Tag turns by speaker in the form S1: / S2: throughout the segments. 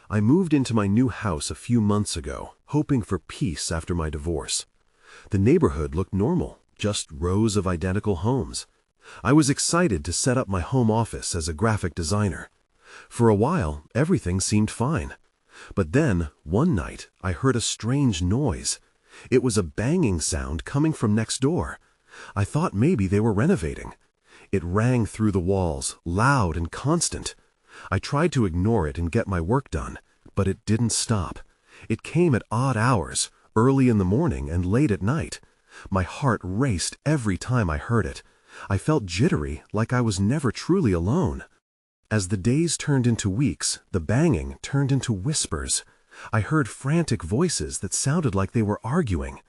S1: I moved into my new house a few months ago, hoping for peace after my divorce. The neighborhood looked normal, just rows of identical homes. I was excited to set up my home office as a graphic designer. For a while, everything seemed fine. But then, one night, I heard a strange noise. It was a banging sound coming from next door. I thought maybe they were renovating. It rang through the walls, loud and constant. I tried to ignore it and get my work done, but it didn't stop. It came at odd hours, early in the morning and late at night. My heart raced every time I heard it. I felt jittery, like I was never truly alone. As the days turned into weeks, the banging turned into whispers. I heard frantic voices that sounded like they were arguing.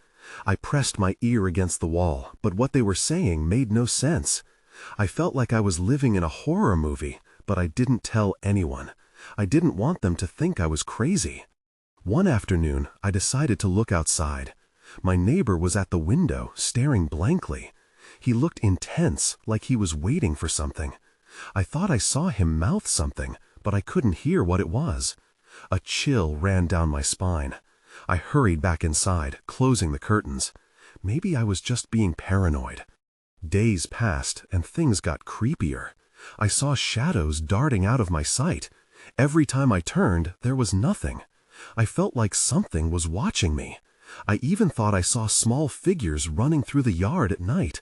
S1: I pressed my ear against the wall, but what they were saying made no sense. I felt like I was living in a horror movie, but I didn't tell anyone. I didn't want them to think I was crazy. One afternoon, I decided to look outside. My neighbor was at the window, staring blankly. He looked intense, like he was waiting for something. I thought I saw him mouth something, but I couldn't hear what it was. A chill ran down my spine. I hurried back inside, closing the curtains. Maybe I was just being paranoid. Days passed, and things got creepier. I saw shadows darting out of my sight. Every time I turned, there was nothing. I felt like something was watching me. I even thought I saw small figures running through the yard at night.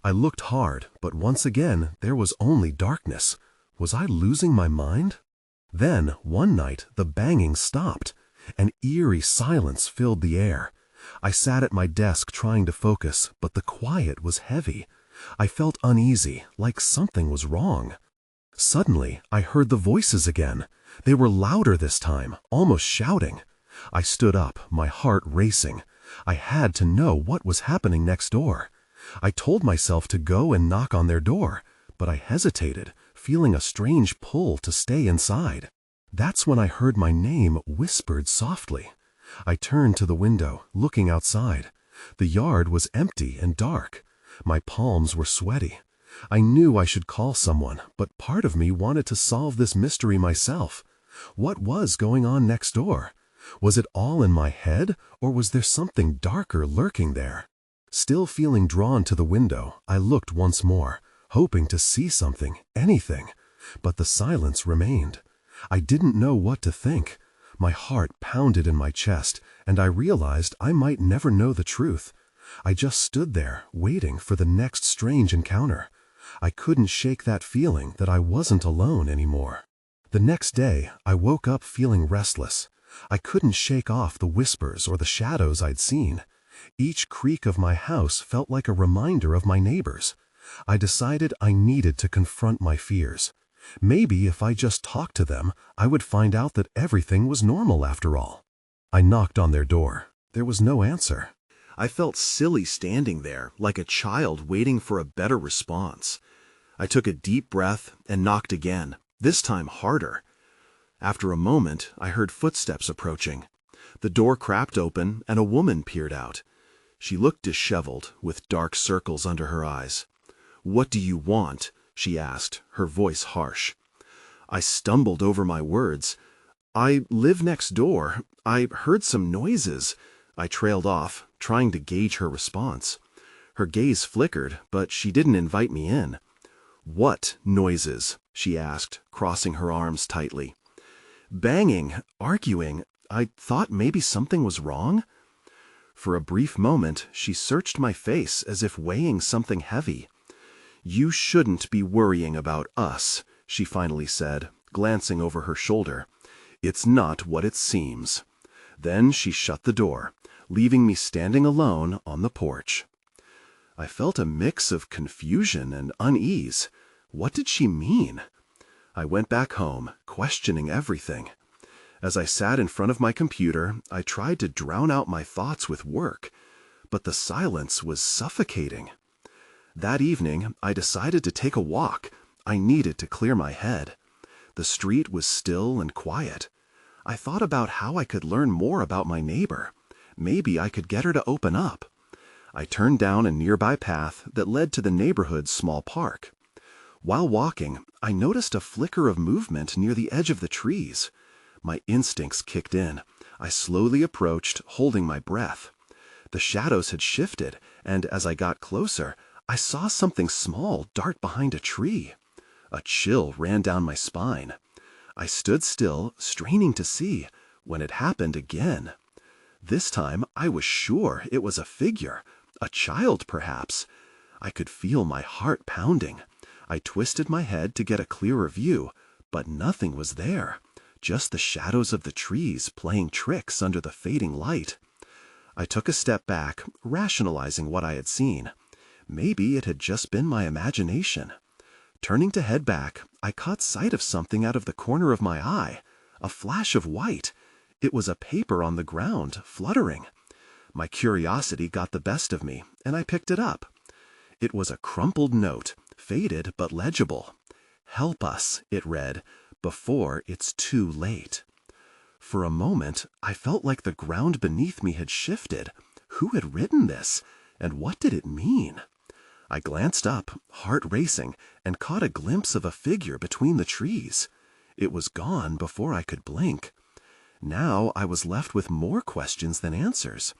S1: I looked hard, but once again, there was only darkness. Was I losing my mind? Then, one night, the banging stopped. An eerie silence filled the air. I sat at my desk trying to focus, but the quiet was heavy. I felt uneasy, like something was wrong. Suddenly, I heard the voices again. They were louder this time, almost shouting. I stood up, my heart racing. I had to know what was happening next door. I told myself to go and knock on their door, but I hesitated, feeling a strange pull to stay inside. That's when I heard my name whispered softly. I turned to the window, looking outside. The yard was empty and dark. My palms were sweaty. I knew I should call someone, but part of me wanted to solve this mystery myself. What was going on next door? Was it all in my head, or was there something darker lurking there? Still feeling drawn to the window, I looked once more, hoping to see something, anything. But the silence remained. I didn't know what to think. My heart pounded in my chest, and I realized I might never know the truth. I just stood there, waiting for the next strange encounter. I couldn't shake that feeling that I wasn't alone anymore. The next day, I woke up feeling restless. I couldn't shake off the whispers or the shadows I'd seen. Each creak of my house felt like a reminder of my neighbors. I decided I needed to confront my fears. Maybe if I just talked to them, I would find out that everything was normal after all. I knocked on their door. There was no answer. I felt silly standing there, like a child waiting for a better response. I took a deep breath and knocked again, this time harder. After a moment, I heard footsteps approaching. The door cracked open and a woman peered out. She looked disheveled, with dark circles under her eyes. "What do you want?" she asked, her voice harsh. I stumbled over my words. "I live next door. I heard some noises." I trailed off, trying to gauge her response. Her gaze flickered, but she didn't invite me in. "What noises?" she asked, crossing her arms tightly. "Banging, arguing. I thought maybe something was wrong." For a brief moment, she searched my face as if weighing something heavy. "You shouldn't be worrying about us," she finally said, glancing over her shoulder. "It's not what it seems." Then she shut the door, leaving me standing alone on the porch. I felt a mix of confusion and unease. What did she mean? I went back home, questioning everything. As I sat in front of my computer, I tried to drown out my thoughts with work, but the silence was suffocating. That evening, I decided to take a walk. I needed to clear my head. The street was still and quiet. I thought about how I could learn more about my neighbor. Maybe I could get her to open up. I turned down a nearby path that led to the neighborhood's small park. While walking, I noticed a flicker of movement near the edge of the trees. My instincts kicked in. I slowly approached, holding my breath. The shadows had shifted, and as I got closer, I saw something small dart behind a tree. A chill ran down my spine. I stood still, straining to see, when it happened again. This time, I was sure it was a figure, a child perhaps. I could feel my heart pounding. I twisted my head to get a clearer view, but nothing was there, just the shadows of the trees playing tricks under the fading light. I took a step back, rationalizing what I had seen. Maybe it had just been my imagination. Turning to head back, I caught sight of something out of the corner of my eye, a flash of white. It was a paper on the ground, fluttering. My curiosity got the best of me, and I picked it up. It was a crumpled note, faded but legible. "Help us," it read, "before it's too late." For a moment, I felt like the ground beneath me had shifted. Who had written this, and what did it mean? I glanced up, heart racing, and caught a glimpse of a figure between the trees. It was gone before I could blink. Now I was left with more questions than answers.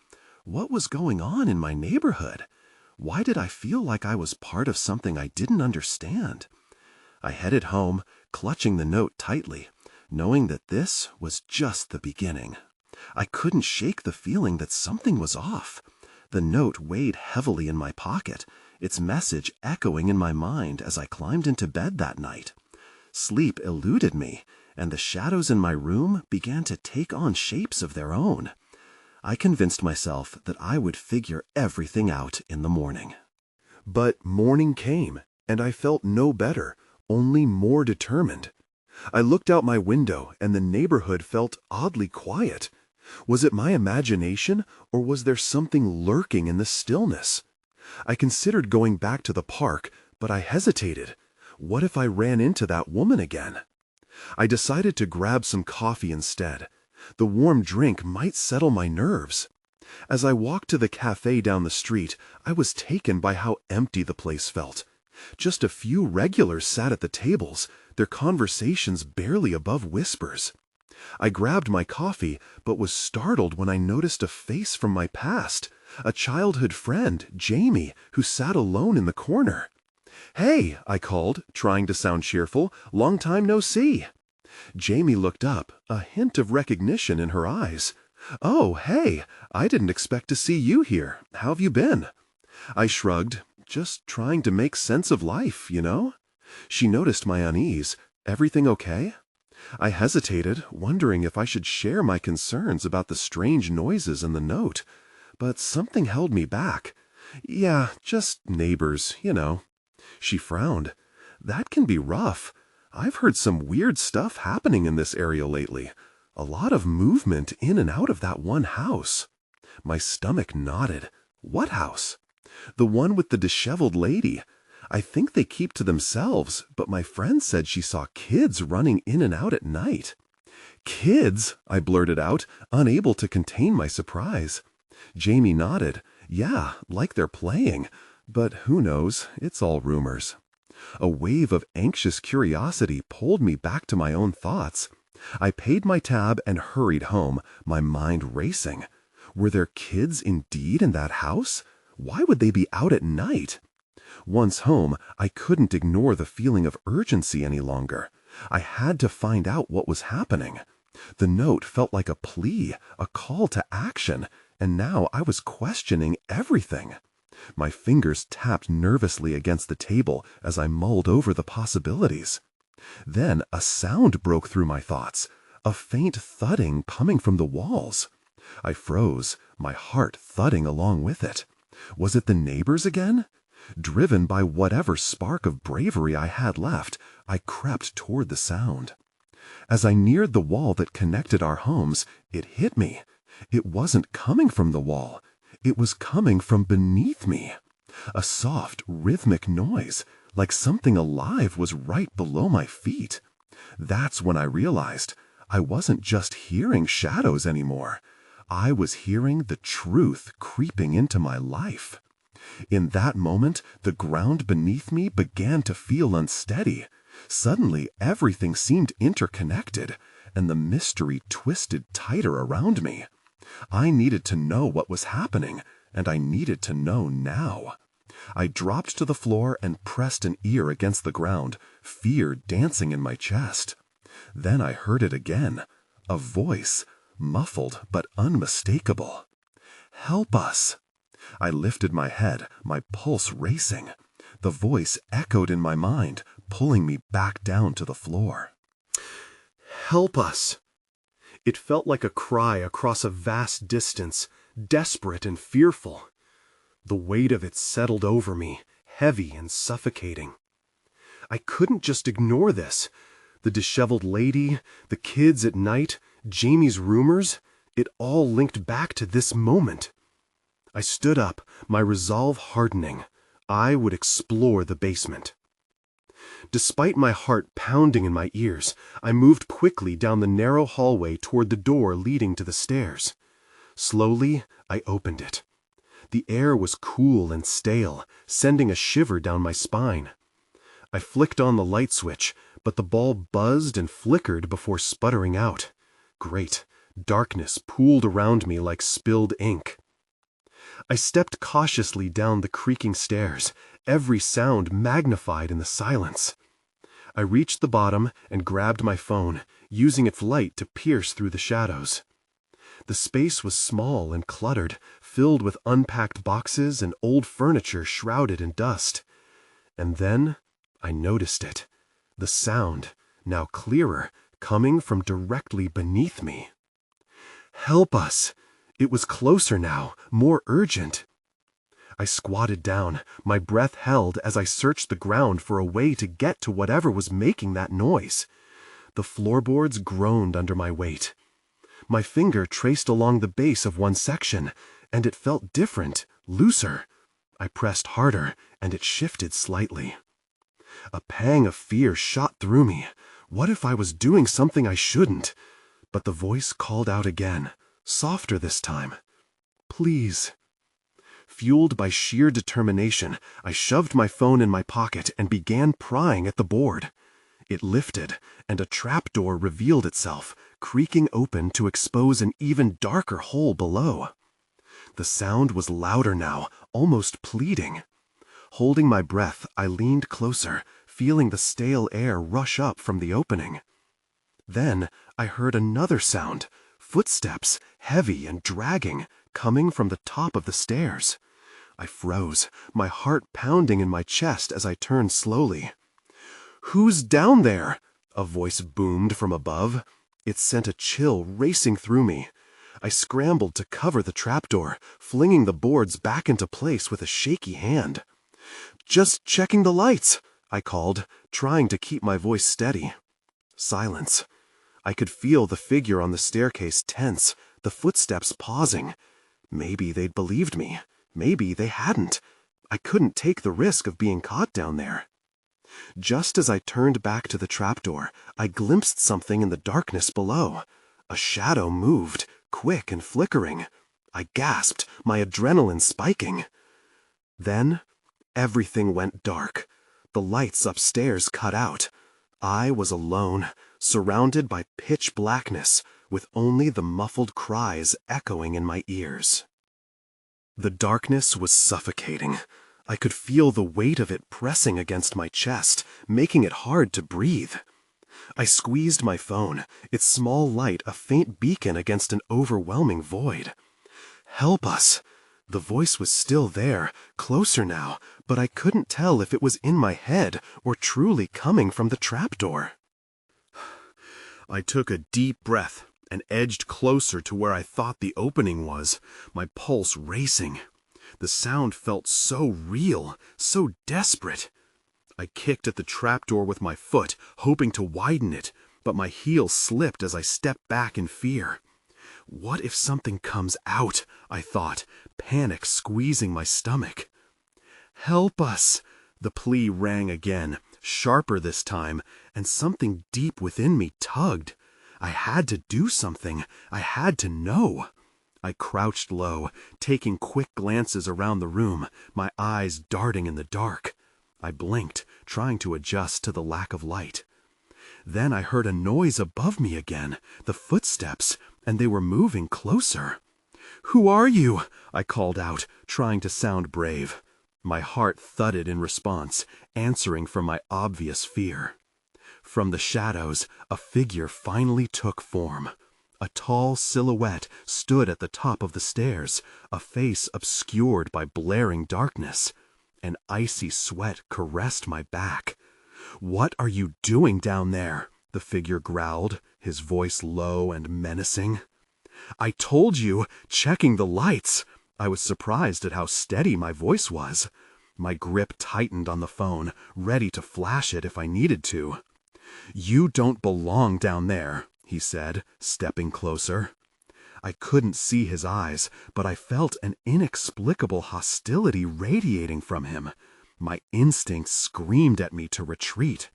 S1: What was going on in my neighborhood? Why did I feel like I was part of something I didn't understand? I headed home, clutching the note tightly, knowing that this was just the beginning. I couldn't shake the feeling that something was off. The note weighed heavily in my pocket, its message echoing in my mind as I climbed into bed that night. Sleep eluded me, and the shadows in my room began to take on shapes of their own. I convinced myself that I would figure everything out in the morning. But morning came, and I felt no better, only more determined. I looked out my window, and the neighborhood felt oddly quiet. Was it my imagination, or was there something lurking in the stillness? I considered going back to the park, but I hesitated. What if I ran into that woman again? I decided to grab some coffee instead. The warm drink might settle my nerves. As I walked to the cafe down the street, I was taken by how empty the place felt. Just a few regulars sat at the tables, their conversations barely above whispers. I grabbed my coffee, but was startled when I noticed a face from my past, a childhood friend, Jamie, who sat alone in the corner. "Hey," I called, trying to sound cheerful, "long time no see." Jamie looked up, a hint of recognition in her eyes. "Oh, hey, I didn't expect to see you here. How have you been?" I shrugged, just trying to make sense of life, you know? She noticed my unease. "Everything okay?" I hesitated, wondering if I should share my concerns about the strange noises in the note. But something held me back. "Yeah, just neighbors, you know." She frowned. "That can be rough. I've heard some weird stuff happening in this area lately. A lot of movement in and out of that one house." My stomach knotted. "What house?" "The one with the disheveled lady. I think they keep to themselves, but my friend said she saw kids running in and out at night." "Kids?" I blurted out, unable to contain my surprise. Jamie nodded. "Yeah, like they're playing. But who knows? It's all rumors." A wave of anxious curiosity pulled me back to my own thoughts. I paid my tab and hurried home, my mind racing. Were there kids indeed in that house? Why would they be out at night? Once home, I couldn't ignore the feeling of urgency any longer. I had to find out what was happening. The note felt like a plea, a call to action, and now I was questioning everything. My fingers tapped nervously against the table as I mulled over the possibilities. Then a sound broke through my thoughts, a faint thudding coming from the walls. I froze, my heart thudding along with it. Was it the neighbors again? Driven by whatever spark of bravery I had left, I crept toward the sound. As I neared the wall that connected our homes, it hit me. It wasn't coming from the wall. It was coming from beneath me. A soft, rhythmic noise, like something alive was right below my feet. That's when I realized I wasn't just hearing shadows anymore. I was hearing the truth creeping into my life. In that moment, the ground beneath me began to feel unsteady. Suddenly, everything seemed interconnected. and the mystery twisted tighter around me. I needed to know what was happening, and I needed to know now. I dropped to the floor and pressed an ear against the ground, fear dancing in my chest. Then I heard it again, a voice, muffled but unmistakable. "Help us!" I lifted my head, my pulse racing. The voice echoed in my mind, pulling me back down to the floor. "Help us!" It felt like a cry across a vast distance, desperate and fearful. The weight of it settled over me, heavy and suffocating. I couldn't just ignore this. The disheveled lady, the kids at night, Jamie's rumors, it all linked back to this moment. I stood up, my resolve hardening. I would explore the basement. Despite my heart pounding in my ears, I moved quickly down the narrow hallway toward the door leading to the stairs. Slowly, I opened it. The air was cool and stale, sending a shiver down my spine. I flicked on the light switch, but the bulb buzzed and flickered before sputtering out. Great. Darkness pooled around me like spilled ink. I stepped cautiously down the creaking stairs, every sound magnified in the silence. I reached the bottom and grabbed my phone, using its light to pierce through the shadows. The space was small and cluttered, filled with unpacked boxes and old furniture shrouded in dust. And then I noticed it. The sound, now clearer, coming from directly beneath me. "Help us!" It was closer now, more urgent. I squatted down, my breath held as I searched the ground for a way to get to whatever was making that noise. The floorboards groaned under my weight. My finger traced along the base of one section, and it felt different, looser. I pressed harder, and it shifted slightly. A pang of fear shot through me. What if I was doing something I shouldn't? But the voice called out again, softer this time. "Please." Fueled by sheer determination, I shoved my phone in my pocket and began prying at the board. It lifted, and a trapdoor revealed itself, creaking open to expose an even darker hole below. The sound was louder now, almost pleading. Holding my breath, I leaned closer, feeling the stale air rush up from the opening. Then I heard another sound, footsteps, heavy and dragging, coming from the top of the stairs. I froze, my heart pounding in my chest as I turned slowly. "Who's down there?" a voice boomed from above. It sent a chill racing through me. I scrambled to cover the trapdoor, flinging the boards back into place with a shaky hand. "Just checking the lights," I called, trying to keep my voice steady. Silence. I could feel the figure on the staircase tense, the footsteps pausing. Maybe they'd believed me. Maybe they hadn't. I couldn't take the risk of being caught down there. Just as I turned back to the trapdoor, I glimpsed something in the darkness below. A shadow moved, quick and flickering. I gasped, my adrenaline spiking. Then, everything went dark. The lights upstairs cut out. I was alone, surrounded by pitch blackness, with only the muffled cries echoing in my ears. The darkness was suffocating. I could feel the weight of it pressing against my chest, making it hard to breathe. I squeezed my phone, its small light a faint beacon against an overwhelming void. "Help us!" The voice was still there, closer now, but I couldn't tell if it was in my head or truly coming from the trapdoor. I took a deep breath and edged closer to where I thought the opening was, my pulse racing. The sound felt so real, so desperate. I kicked at the trapdoor with my foot, hoping to widen it, but my heel slipped as I stepped back in fear. What if something comes out, I thought, panic squeezing my stomach. "Help us!" The plea rang again, sharper this time, and something deep within me tugged. I had to do something. I had to know. I crouched low, taking quick glances around the room, my eyes darting in the dark. I blinked, trying to adjust to the lack of light. Then I heard a noise above me again, the footsteps, and they were moving closer. "Who are you?" I called out, trying to sound brave. My heart thudded in response, answering from my obvious fear. From the shadows, a figure finally took form. A tall silhouette stood at the top of the stairs, a face obscured by blaring darkness. An icy sweat caressed my back. "What are you doing down there?" the figure growled, his voice low and menacing. "I told you, checking the lights." I was surprised at how steady my voice was. My grip tightened on the phone, ready to flash it if I needed to. "You don't belong down there," he said, stepping closer. I couldn't see his eyes, but I felt an inexplicable hostility radiating from him. My instincts screamed at me to retreat.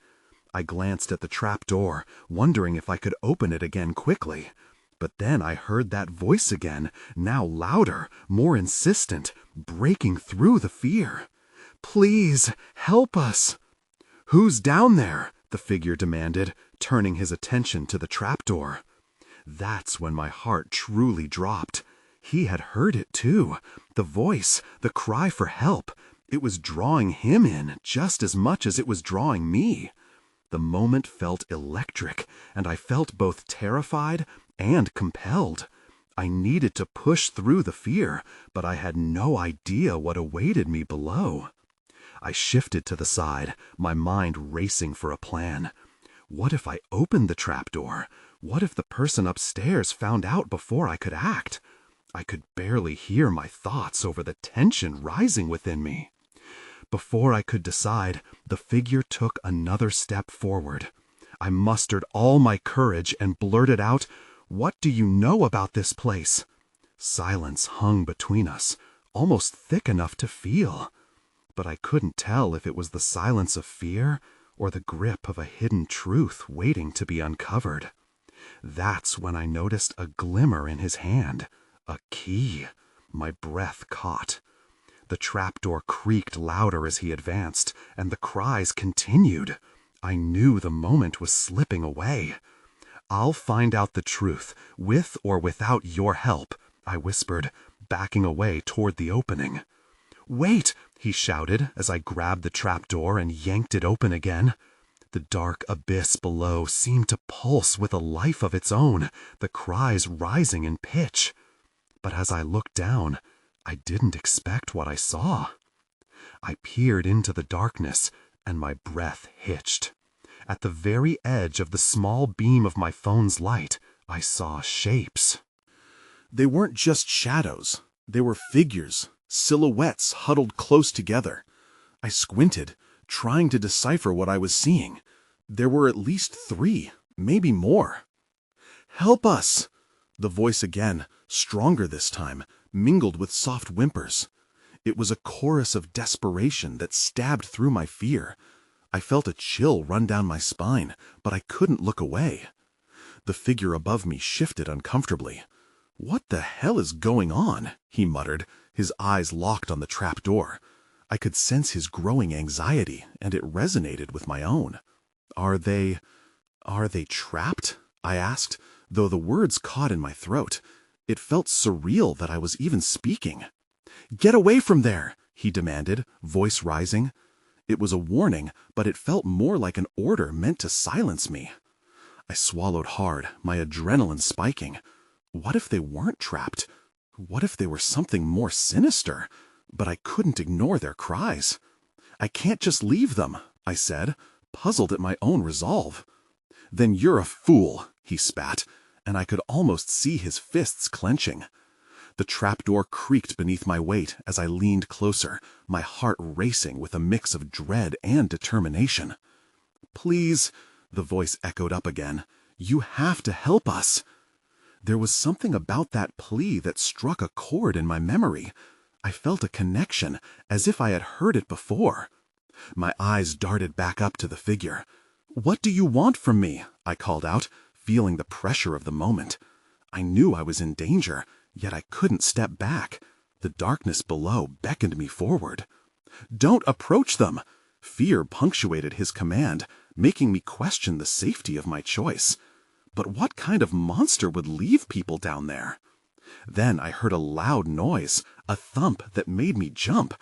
S1: I glanced at the trapdoor, wondering if I could open it again quickly. But then I heard that voice again, now louder, more insistent, breaking through the fear. "Please, help us." "Who's down there?" the figure demanded, turning his attention to the trapdoor. That's when my heart truly dropped. He had heard it too. The voice, the cry for help. It was drawing him in just as much as it was drawing me. The moment felt electric, and I felt both terrified and compelled. I needed to push through the fear, but I had no idea what awaited me below. I shifted to the side, my mind racing for a plan. What if I opened the trapdoor? What if the person upstairs found out before I could act? I could barely hear my thoughts over the tension rising within me. Before I could decide, the figure took another step forward. I mustered all my courage and blurted out, "What do you know about this place?" Silence hung between us, almost thick enough to feel. But I couldn't tell if it was the silence of fear or the grip of a hidden truth waiting to be uncovered. That's when I noticed a glimmer in his hand, a key. My breath caught. The trapdoor creaked louder as he advanced, and the cries continued. I knew the moment was slipping away. "I'll find out the truth, with or without your help," I whispered, backing away toward the opening. "Wait!" he shouted as I grabbed the trapdoor and yanked it open again. The dark abyss below seemed to pulse with a life of its own, the cries rising in pitch. But as I looked down, I didn't expect what I saw. I peered into the darkness, and my breath hitched. At the very edge of the small beam of my phone's light, I saw shapes. They weren't just shadows. They were figures, silhouettes huddled close together. I squinted, trying to decipher what I was seeing. There were at least 3, maybe more. "Help us!" The voice again, stronger this time, mingled with soft whimpers. It was a chorus of desperation that stabbed through my fear. I felt a chill run down my spine, but I couldn't look away. The figure above me shifted uncomfortably. "What the hell is going on?" he muttered, his eyes locked on the trapdoor. I could sense his growing anxiety, and it resonated with my own. Are they trapped?" I asked, though the words caught in my throat. It felt surreal that I was even speaking. "Get away from there!" he demanded, voice rising. It was a warning, but it felt more like an order meant to silence me. I swallowed hard, my adrenaline spiking. What if they weren't trapped? What if they were something more sinister? But I couldn't ignore their cries. "I can't just leave them," I said, puzzled at my own resolve. "Then you're a fool," he spat, and I could almost see his fists clenching. The trapdoor creaked beneath my weight as I leaned closer, my heart racing with a mix of dread and determination. "Please," the voice echoed up again, "you have to help us." There was something about that plea that struck a chord in my memory. I felt a connection, as if I had heard it before. My eyes darted back up to the figure. "What do you want from me?" I called out, feeling the pressure of the moment. I knew I was in danger, yet I couldn't step back. The darkness below beckoned me forward. "Don't approach them!" Fear punctuated his command,
S2: making me question the safety of my choice. But what kind of monster would leave people down there? Then I heard a loud noise, a thump that made me jump.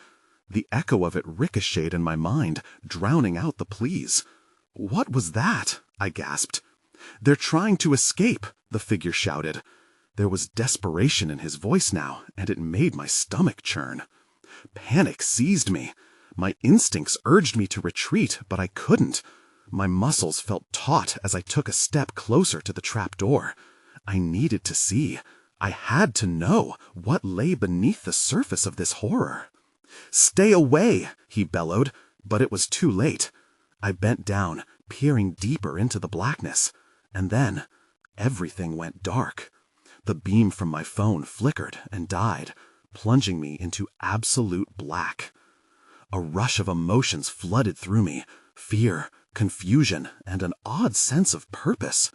S2: The echo of it ricocheted in my mind, drowning out the pleas. "What was that?" I gasped. "They're trying to escape," the figure shouted. There was desperation in his voice now, and it made my stomach churn. Panic seized me. My instincts urged me to retreat, but I couldn't. My muscles felt taut as I took a step closer to the trapdoor. I needed to see. I had to know what lay beneath the surface of this horror. "Stay away!" he bellowed, but it was too late. I bent down, peering deeper into the blackness, and then everything went dark. The beam from my phone flickered and died, plunging me into absolute black. A rush of emotions flooded through me, fear, confusion, and an odd sense of purpose.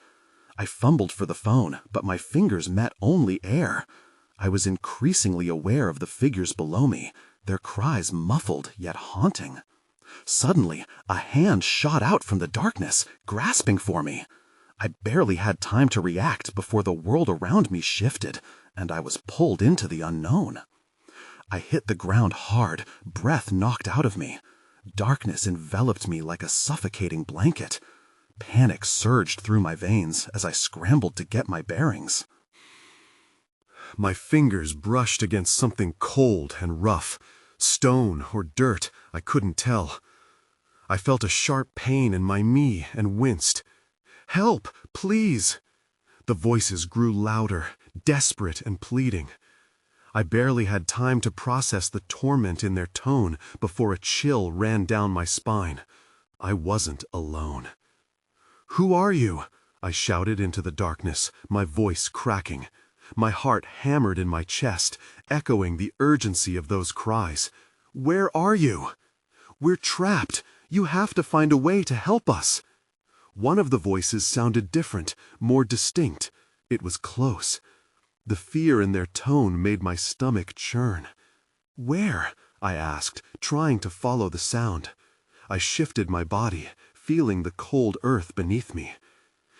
S2: I fumbled for the phone, but my fingers met only air. I was increasingly aware of the figures below me, their cries muffled yet haunting. Suddenly, a hand shot out from the darkness, grasping for me. I barely had time to react before the world around me shifted, and I was pulled into the unknown. I hit the ground hard, breath knocked out of me. Darkness enveloped me like a suffocating blanket. Panic surged through my veins as I scrambled to get my bearings.
S1: My fingers brushed against something cold and rough, stone or dirt, I couldn't tell. I felt a sharp pain in my knee and winced. "Help, please!" The voices grew louder, desperate and pleading. I barely had time to process the torment in their tone before a chill ran down my spine. I wasn't alone. "Who are you?" I shouted into the darkness, my voice cracking. My heart hammered in my chest, echoing the urgency of those cries. "Where are you?" "We're trapped. You have to find a way to help us." One of the voices sounded different, more distinct. It was close. The fear in their tone made my stomach churn. "Where?" I asked, trying to follow the sound. I shifted my body, feeling the cold earth beneath me.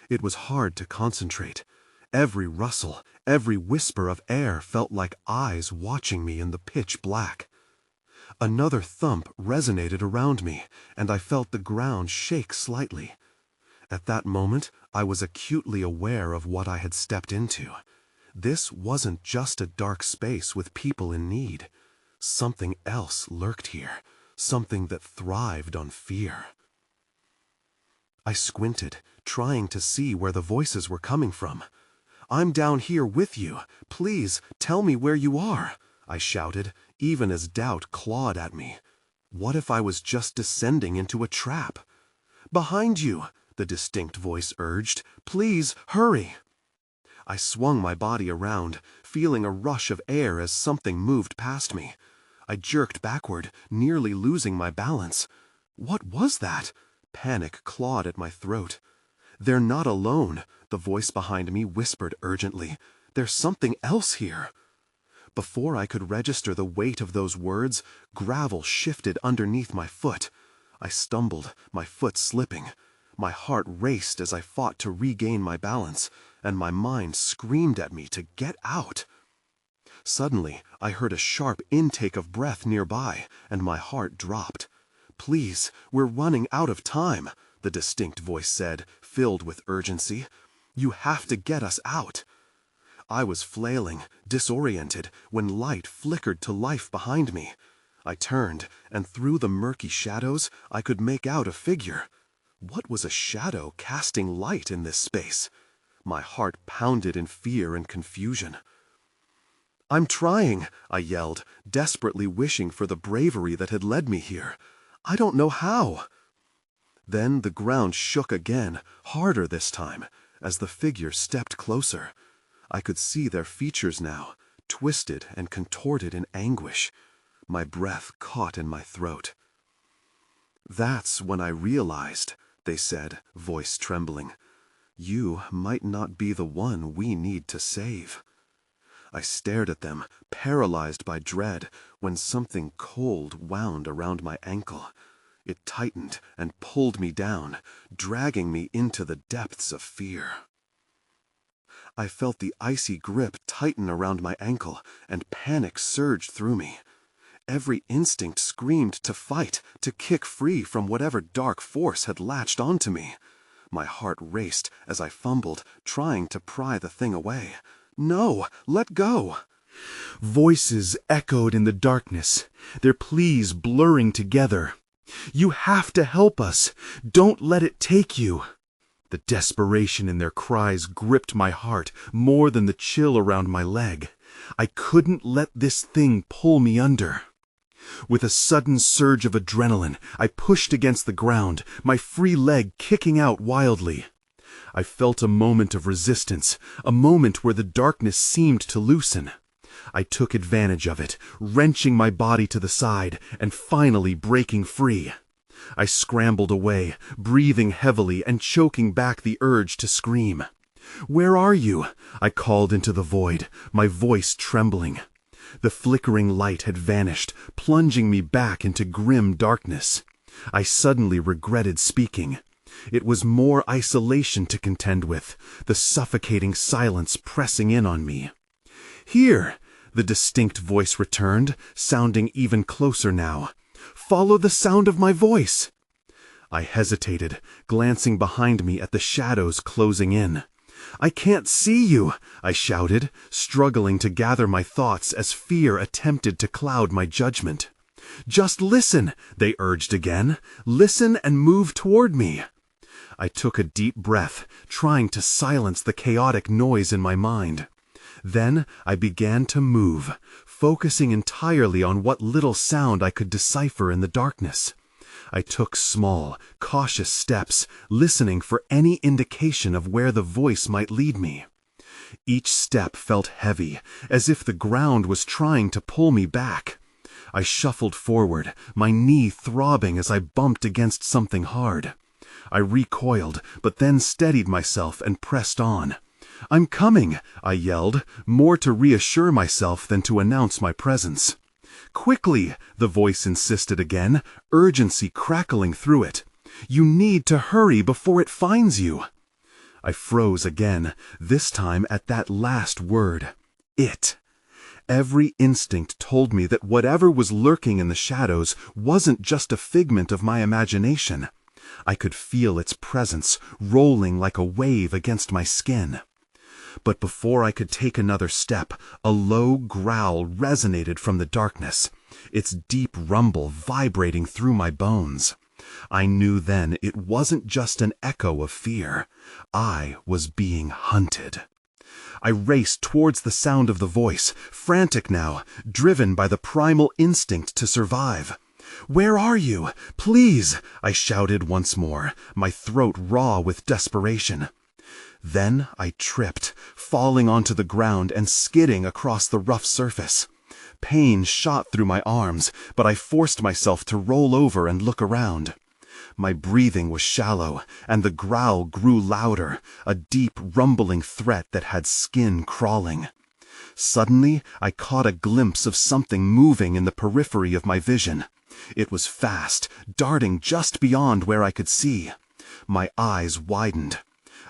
S1: It was hard to concentrate. Every rustle, every whisper of air felt like eyes watching me in the pitch black. Another thump resonated around me, and I felt the ground shake slightly. At that moment, I was acutely aware of what I had stepped into. This wasn't just a dark space with people in need. Something else lurked here, something that thrived on fear. I squinted, trying to see where the voices were coming from. "I'm down here with you. Please, tell me where you are," I shouted, even as doubt clawed at me. What if I was just descending into a trap? "Behind you," the distinct voice urged. "Please, hurry." I swung my body around, feeling a rush of air as something moved past me. I jerked backward, nearly losing my balance. What was that? Panic clawed at my throat. "They're not alone," the voice behind me whispered urgently. "There's something else here." Before I could register the weight of those words, gravel shifted underneath my foot. I stumbled, my foot slipping. My heart raced as I fought to regain my balance, and my mind screamed at me to get out. Suddenly, I heard a sharp intake of breath nearby, and my heart dropped. "Please, we're running out of time," the distinct voice said, filled with urgency. "You have to get us out." I was flailing, disoriented, when light flickered to life behind me. I turned, and through the murky shadows, I could make out a figure. What was a shadow casting light in this space? My heart pounded in fear and confusion. "I'm trying," I yelled, desperately wishing for the bravery that had led me here. "I don't know how." Then the ground shook again, harder this time, as the figure stepped closer. I could see their features now, twisted and contorted in anguish. My breath caught in my throat. "That's when I realized," they said, voice trembling. "You might not be the one we need to save." I stared at them, paralyzed by dread, when something cold wound around my ankle.
S2: It tightened and pulled me down, dragging me into the depths of fear. I felt the icy grip tighten around my ankle, and panic surged through me. Every instinct screamed to fight, to kick free from whatever dark force had latched onto me. My heart raced as I fumbled, trying to pry the thing away. No, let go!
S3: Voices echoed in the darkness, their pleas blurring together. You have to help us. Don't let it take you. The desperation in their cries gripped my heart more than the chill around my leg. I couldn't let this thing pull me under. With a sudden surge of adrenaline, I pushed against the ground, my free leg kicking out wildly. I felt a moment of resistance, a moment where the darkness seemed to loosen. I took advantage of it, wrenching my body to the side and finally breaking free. I scrambled away, breathing heavily and choking back the urge to scream. "Where are you?" I called into the void, my voice trembling. The flickering light had vanished, plunging me back into grim darkness. I suddenly regretted speaking. It was more isolation to contend with, the suffocating silence pressing in on me. "Here," the distinct voice returned, sounding even closer now. "Follow the sound of my voice." I hesitated, glancing behind me at the shadows closing in. "I can't see you," I shouted, struggling to gather my thoughts as fear attempted to cloud my judgment. "Just listen," they urged again. "Listen and move toward me." I took a deep breath, trying to silence the chaotic noise in my mind. Then I began to move, focusing entirely on what little sound I could decipher in the darkness. I took small, cautious steps, listening for any indication of where the voice might lead me. Each step felt heavy, as if the ground was trying to pull me back. I shuffled forward, my knee throbbing as I bumped against something hard. I recoiled, but then steadied myself and pressed on. "I'm coming," I yelled, more to reassure myself than to announce my presence. "Quickly," the voice insisted again, urgency crackling through it. "You need to hurry before it finds you." I froze again, this time at that last word. It. Every instinct told me that whatever was lurking in the shadows wasn't just a figment of my imagination. I could feel its presence, rolling like a wave against my skin. But before I could take another step, a low growl resonated from the darkness, its deep rumble vibrating through my bones. I knew then it wasn't just an echo of fear. I was being hunted. I raced towards the sound of the voice, frantic now, driven by the primal instinct to survive. "Where are you? Please!" I shouted once more, my throat raw with desperation. Then I tripped, falling onto the ground and skidding across the rough surface. Pain shot through my arms, but I forced myself to roll over and look around. My breathing was shallow, and the growl grew louder, a deep, rumbling threat that had skin crawling. Suddenly, I caught a glimpse of something moving in the periphery of my vision. It was fast, darting just beyond where I could see. My eyes widened.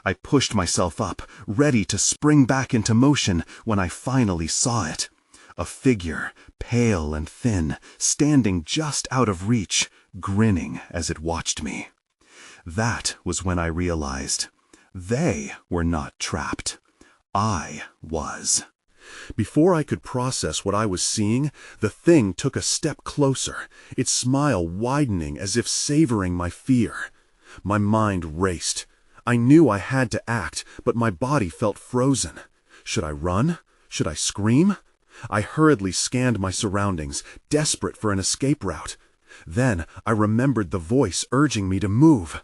S3: I pushed myself up, ready to spring back into motion when I finally saw it. A figure, pale and thin, standing just out of reach, grinning as it watched me. That was when I realized they were not trapped. I was. Before I could process what I was seeing, the thing took a step closer, its smile widening as if savoring my fear. My mind raced. I knew I had to act, but my body felt frozen. Should I run? Should I scream? I hurriedly scanned my surroundings, desperate for an escape route. Then I remembered the voice urging me to move.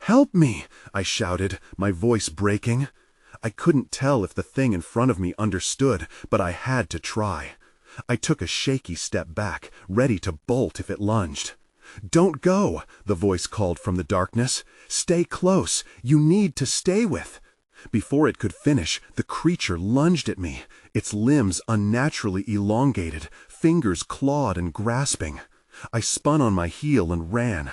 S3: "Help me!" I shouted, my voice breaking. I couldn't tell if the thing in front of me understood, but I had to try. I took a shaky step back, ready to bolt if it lunged. "Don't go," the voice called from the darkness. "Stay close. You need to stay with." Before it could finish, the creature lunged at me, its limbs unnaturally elongated, fingers clawed and grasping. I spun on my heel and ran.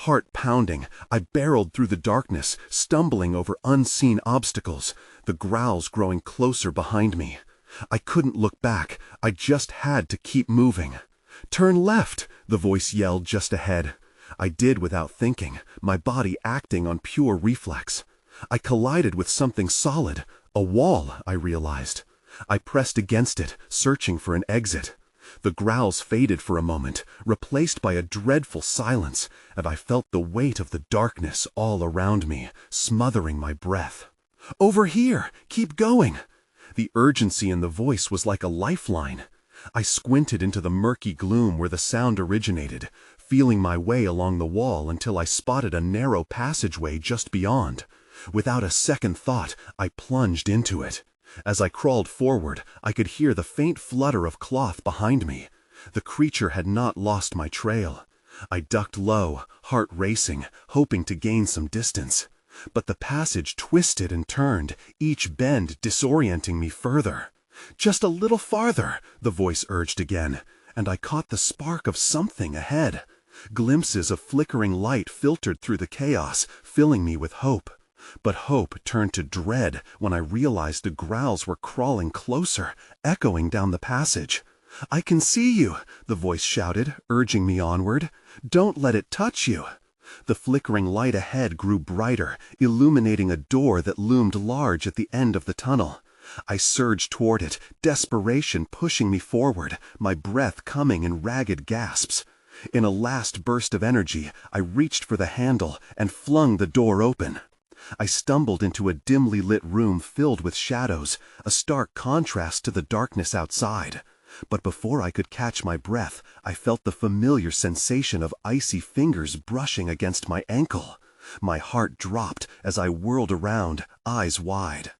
S2: Heart pounding, I barreled through the darkness, stumbling over unseen obstacles, the growls growing closer behind me. I couldn't look back, I just had to keep moving. "Turn left," the voice yelled just ahead. I did without thinking, my body acting on pure reflex. I collided with something solid, a wall, I realized. I pressed against it, searching for an exit. The growls faded for a moment, replaced by a dreadful silence, and I felt the weight of the darkness all around me, smothering my breath. "Over here! Keep going!" The urgency in the voice was like a lifeline. I squinted into the murky gloom where the sound originated, feeling my way along the wall until I spotted a narrow passageway just beyond. Without a second thought, I plunged into it. As I crawled forward, I could hear the faint flutter of cloth behind me. The creature had not lost my trail. I ducked low, heart racing, hoping to gain some distance. But the passage twisted and turned, each bend disorienting me further. "Just a little farther," the voice urged again, and I caught the spark of something ahead. Glimpses of flickering light filtered through the chaos, filling me with hope. But hope turned to dread when I realized the growls were crawling closer, echoing down the passage. "I can see you," the voice shouted, urging me onward. "Don't let it touch you." The flickering light ahead grew brighter, illuminating a door that loomed large at the end of the tunnel. I surged toward it, desperation pushing me forward, my breath coming in ragged gasps. In a last burst of energy, I reached for the handle and flung the door open. I stumbled into a dimly lit room filled with shadows, a stark contrast to the darkness outside. But before I could catch my breath, I felt the familiar sensation of icy fingers brushing against my ankle. My heart dropped as I whirled around, eyes wide.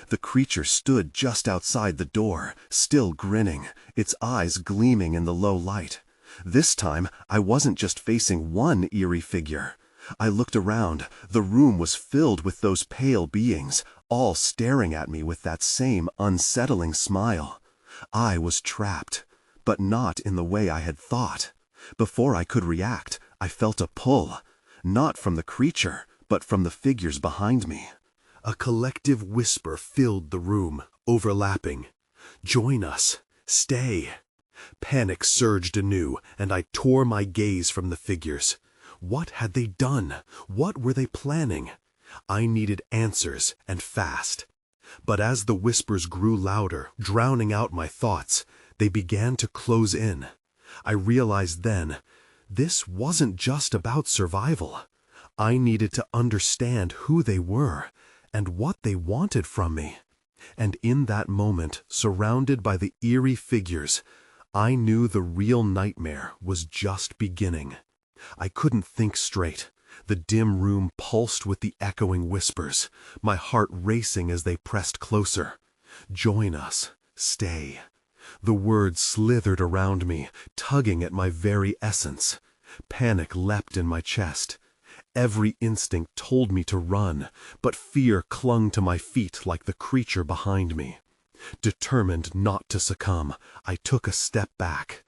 S2: The creature stood just outside the door, still grinning, its eyes gleaming in the low light. This time, I wasn't just facing one eerie figure. I looked around. The room was filled with those pale beings, all staring at me with that same unsettling smile. I was trapped, but not in the way I had thought. Before I could react, I felt a pull, not from the creature, but from the figures behind me. A collective whisper filled the room, overlapping. "Join us. Stay." Panic surged anew, and I tore my gaze from the figures. What had they done? What were they planning? I needed answers, and fast. But as the whispers grew louder, drowning out my thoughts, they began to close in. I realized then, this wasn't just about survival. I needed to understand who they were, and what they wanted from me. And in that moment, surrounded by the eerie figures, I knew the real nightmare was just beginning. I couldn't think straight. The dim room pulsed with the echoing whispers, my heart racing as they pressed closer. "Join us. Stay." The words slithered around me, tugging at my very essence. Panic leapt in my chest. Every instinct told me to run, but fear clung to my feet like the creature behind me. Determined not to succumb, I took a step back.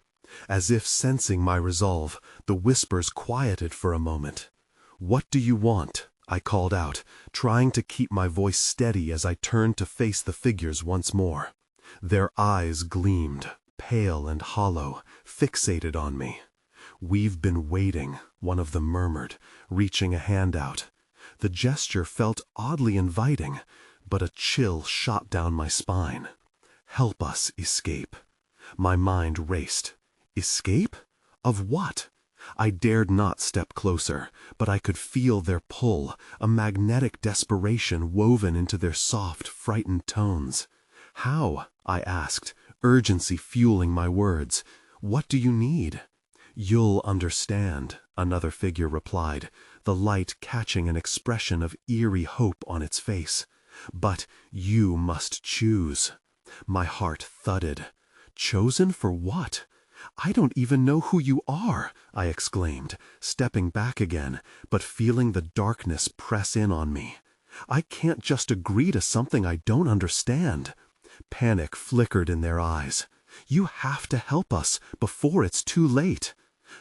S2: As if sensing my resolve, the whispers quieted for a moment. "What do you want?" I called out, trying to keep my voice steady as I turned to face the figures once more. Their eyes gleamed, pale and hollow, fixated on me. "We've been waiting," one of them murmured, reaching a hand out. The gesture felt oddly inviting, but a chill shot down my spine. "Help us escape." My mind raced. Escape? Of what? I dared not step closer, but I could feel their pull, a magnetic desperation woven into their soft, frightened tones. "How?" I asked, urgency fueling my words. "What do you need?" "You'll understand," another figure replied, the light catching an expression of eerie hope on its face. "But you must choose." My heart thudded. "Chosen for what? I don't even know who you are," I exclaimed, stepping back again, but feeling the darkness press in on me. "I can't just agree to something I don't understand." Panic flickered in their eyes. "You have to help us before it's too late."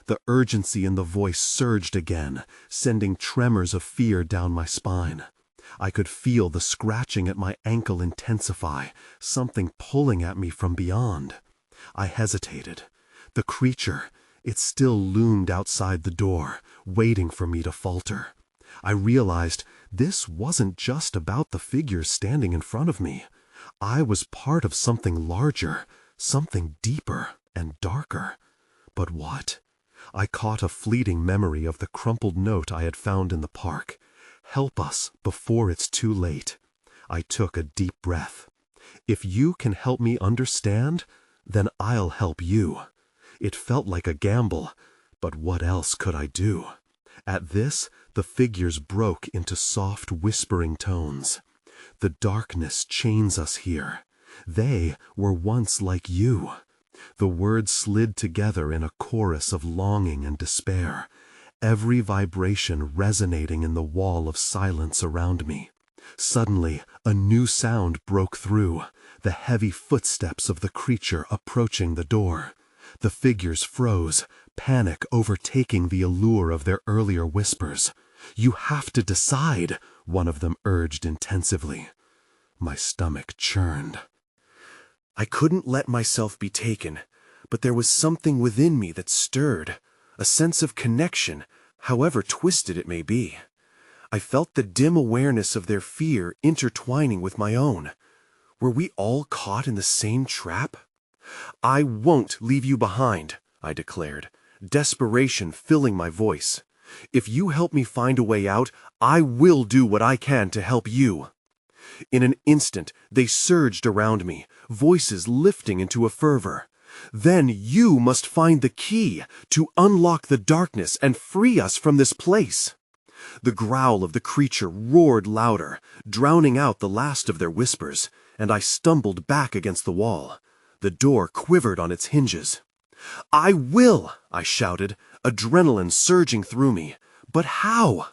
S1: The urgency in the voice surged again, sending tremors of fear down my spine. I could feel the scratching at my ankle intensify, something pulling at me from beyond. I hesitated. The creature, it still loomed outside the door, waiting for me to falter. I realized this wasn't just about the figures standing in front of me. I was part of something larger, something deeper and darker. But what? I caught a fleeting memory of the crumpled note I had found in the park. Help us before it's too late. I took a deep breath. If you can help me understand, then I'll help you. It felt like a gamble, but what else could I do? At this, the figures broke into soft, whispering tones. The darkness chains us here. They were once like you. The words slid together in a chorus of longing and despair, every vibration resonating in the wall of silence around me. Suddenly, a new sound broke through, the heavy footsteps of the creature approaching the door. The figures froze, panic overtaking the allure of their earlier whispers. "You have to decide," one of them urged intensively. My stomach churned.
S3: I couldn't let myself be taken, but there was something within me that stirred, a sense of connection, however twisted it may be. I felt the dim awareness of their fear intertwining with my own. Were we all caught in the same trap? "I won't leave you behind," I declared, desperation filling my voice. "If you help me find a way out, I will do what I can to help you." In an instant, they surged around me, voices lifting into a fervor. "Then you must find the key to unlock the darkness and free us from this place." The growl of the creature roared louder, drowning out the last of their whispers, and I stumbled back against the wall. The door quivered on its hinges. "I will!" I shouted, adrenaline surging through me. "But how?"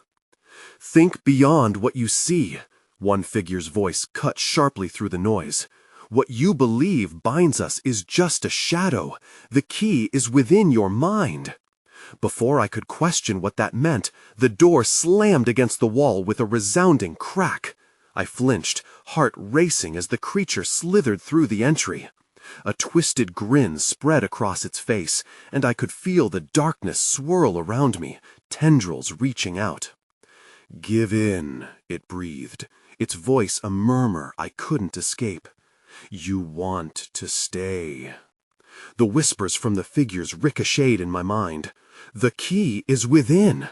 S3: "Think beyond what you see," one figure's voice cut sharply through the noise. "What you believe binds us is just a shadow. The key is within your mind." Before I could question what that meant, the door slammed against the wall with a resounding crack. I flinched, heart racing as the creature slithered through the entry. A twisted grin spread across its face, and I could feel the darkness swirl around me, tendrils reaching out. "Give in," it breathed, its voice a murmur I couldn't escape. "You want to stay." The whispers from the figures ricocheted in my mind. "The key is within."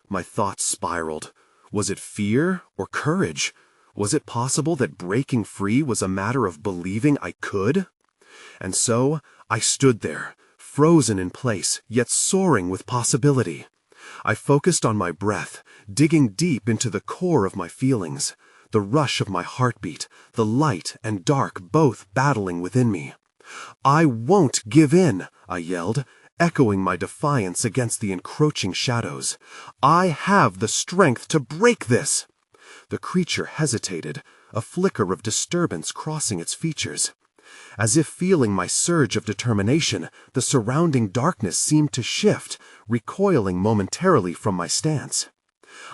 S3: My thoughts spiraled. Was it fear or courage? Was it possible that breaking free was a matter of believing I could? And so I stood there, frozen in place, yet soaring with possibility. I focused on my breath, digging deep into the core of my feelings, the rush of my heartbeat, the light and dark both battling within me. "I won't give in," I yelled, echoing my defiance against the encroaching shadows. "I have the strength to break this." The creature hesitated, a flicker of disturbance crossing its features. As if feeling my surge of determination, the surrounding darkness seemed to shift, recoiling momentarily from my stance.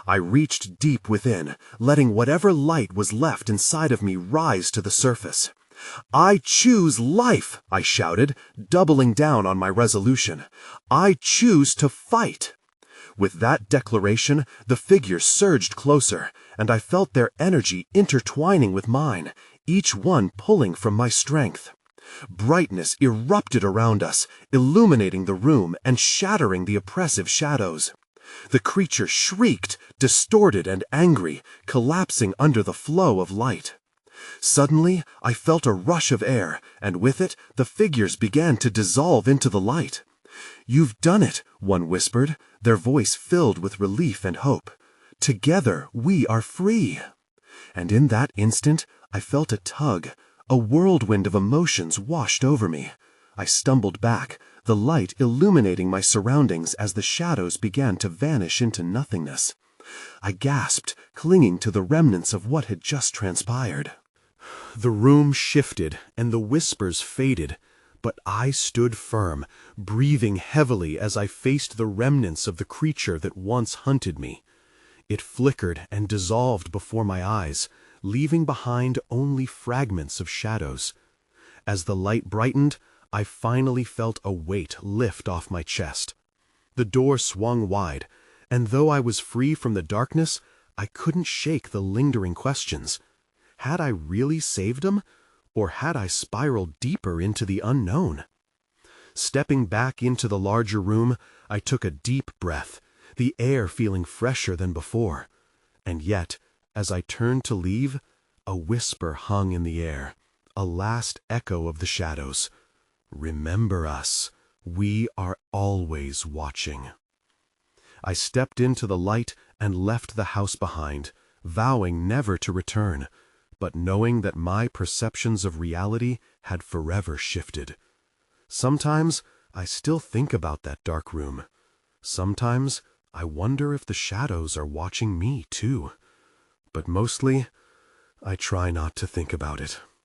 S3: I reached deep within, letting whatever light was left inside of me rise to the surface. "I choose life," I shouted, doubling down on my resolution. "I choose to fight." With that declaration, the figures surged closer, and I felt their energy intertwining with mine, each one pulling from my strength. Brightness erupted around us, illuminating the room and shattering the oppressive shadows. The creature shrieked, distorted and angry, collapsing under the flow of light. Suddenly, I felt a rush of air, and with it, the figures began to dissolve into the light. "You've done it," one whispered, their voice filled with relief and hope. "Together, we are free." And in that instant, I felt a tug. A whirlwind of emotions washed over me. I stumbled back, the light illuminating my surroundings as the shadows began to vanish into nothingness. I gasped, clinging to the remnants of what had just transpired. The room shifted, and the whispers faded,
S1: But I stood firm, breathing heavily as I faced the remnants of the creature that once hunted me. It flickered and dissolved before my eyes, leaving behind only fragments of shadows. As the light brightened, I finally felt a weight lift off my chest. The door swung wide, and though I was free from the darkness, I couldn't shake the lingering questions. Had I really saved him, or had I spiraled deeper into the unknown? Stepping back into the larger room, I took a deep breath, the air feeling fresher than before. And yet, as I turned to leave, a whisper hung in the air, a last echo of the shadows. Remember us. We are always watching. I stepped into the light and left the house behind, vowing never to return, but knowing that my perceptions of reality had forever shifted. Sometimes I still think about that dark room. Sometimes I wonder if the shadows are watching me too. But mostly, I try not to think about it.